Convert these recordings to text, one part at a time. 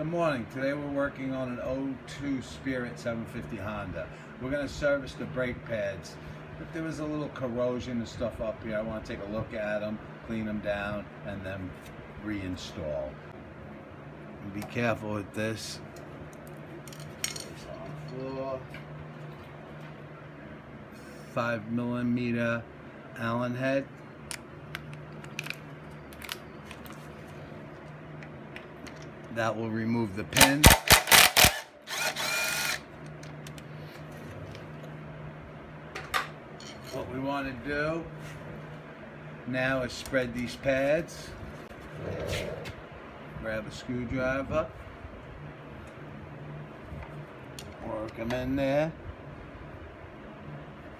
Good morning. Today we're working on an 02 Spirit 750 Honda. We're going to service the brake pads. But there was a little corrosion and stuff up here. I want to take a look at them, clean them down, and then reinstall. And be careful with this. It's on the floor. 5mm Allen head. That will remove the pin. What we want to do now is spread these pads. Grab a screwdriver. Work them in there.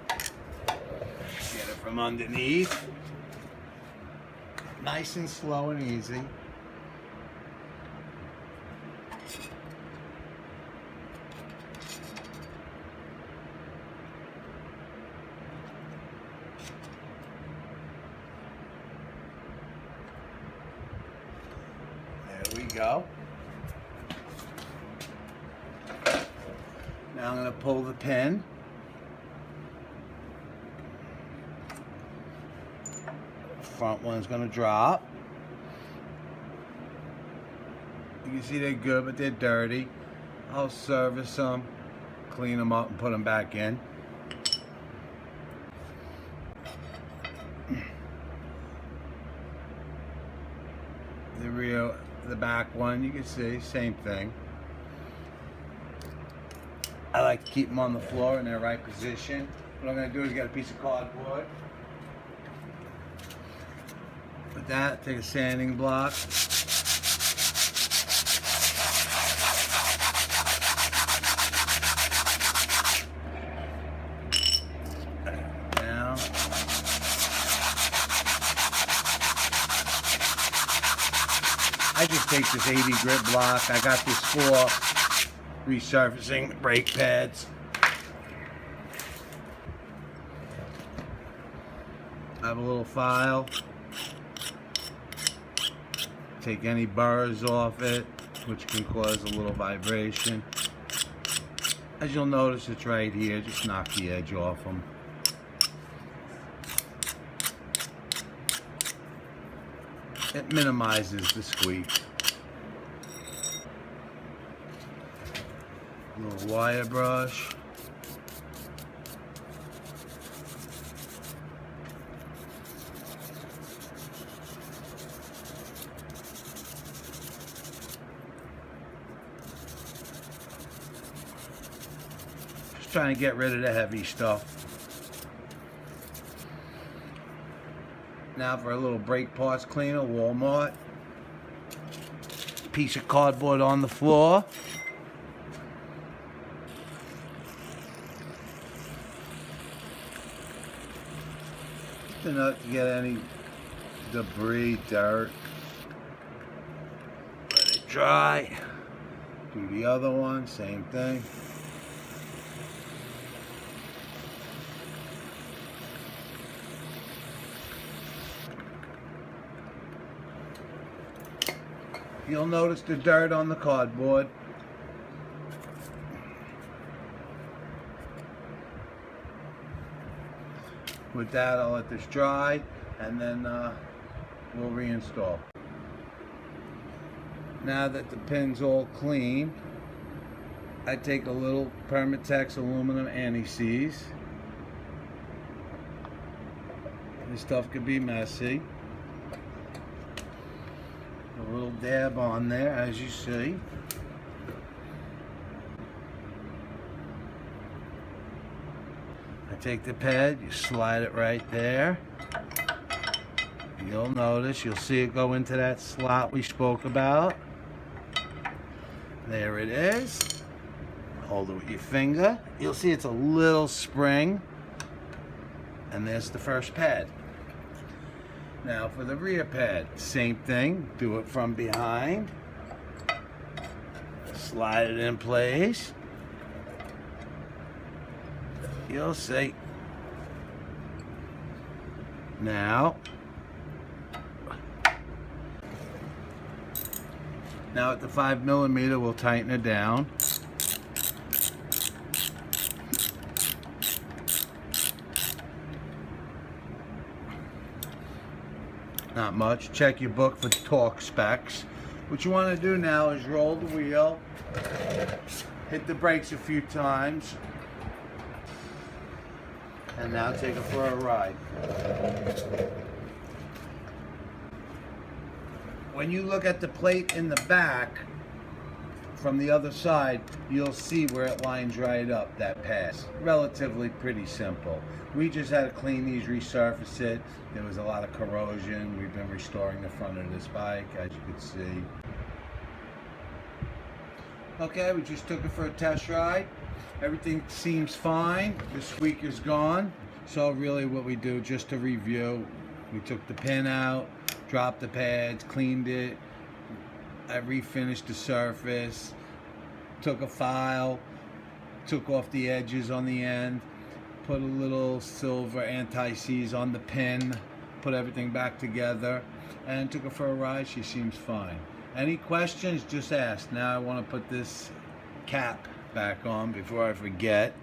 Get it from underneath. Nice and slow and easy. There we go. Now I'm going to pull the pin. Front one's going to drop. You can see they're good, but they're dirty. I'll service them, clean them up, and put them back in. The back one, you can see, same thing. I like to keep them on the floor in their right position. What I'm going to do is get a piece of cardboard. With that, take a sanding block. Now, I just take this 80 grit block. I got this for resurfacing brake pads. I have a little file. Take any burrs off it, which can cause a little vibration. As you'll notice, it's right here. Just knock the edge off them. It minimizes the squeak. A little wire brush. Just trying to get rid of the heavy stuff. Now for a little brake parts cleaner, Walmart. Piece of cardboard on the floor. Just enough to get any debris, dirt. Let it dry. Do the other one, same thing. You'll notice the dirt on the cardboard. With that, I'll let this dry, and then we'll reinstall. Now that the pin's all clean, I take a little Permatex aluminum anti-seize. This stuff could be messy. A little dab on there, as you see. I take the pad, you slide it right there. You'll notice, you'll see it go into that slot we spoke about. There it is. Hold it with your finger. You'll see it's a little spring. And there's the first pad. Now for the rear pad, same thing. Do it from behind. Slide it in place. You'll see. Now, Now at the 5mm, we'll tighten it down. Not much. Check your book for torque specs. What you want to do now is roll the wheel, hit the brakes a few times, and now take it for a ride. When you look at the plate in the back from the other side, you'll see where it lines right up, that pass. Relatively pretty simple. We just had to clean these, resurface it. There was a lot of corrosion. We've been restoring the front of this bike, as you can see. Okay, we just took it for a test ride. Everything seems fine. The squeaker's gone. So really what we do, just to review, we took the pin out, dropped the pads, cleaned it, I refinished the surface, took a file, took off the edges on the end, put a little silver anti-seize on the pin, put everything back together, and took her for a ride. She seems fine. Any questions, just ask. Now I want to put this cap back on before I forget.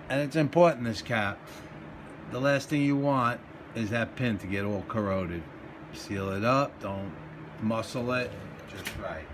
And it's important, this cap. The last thing you want is that pin to get all corroded. Seal it up, don't muscle it, just right.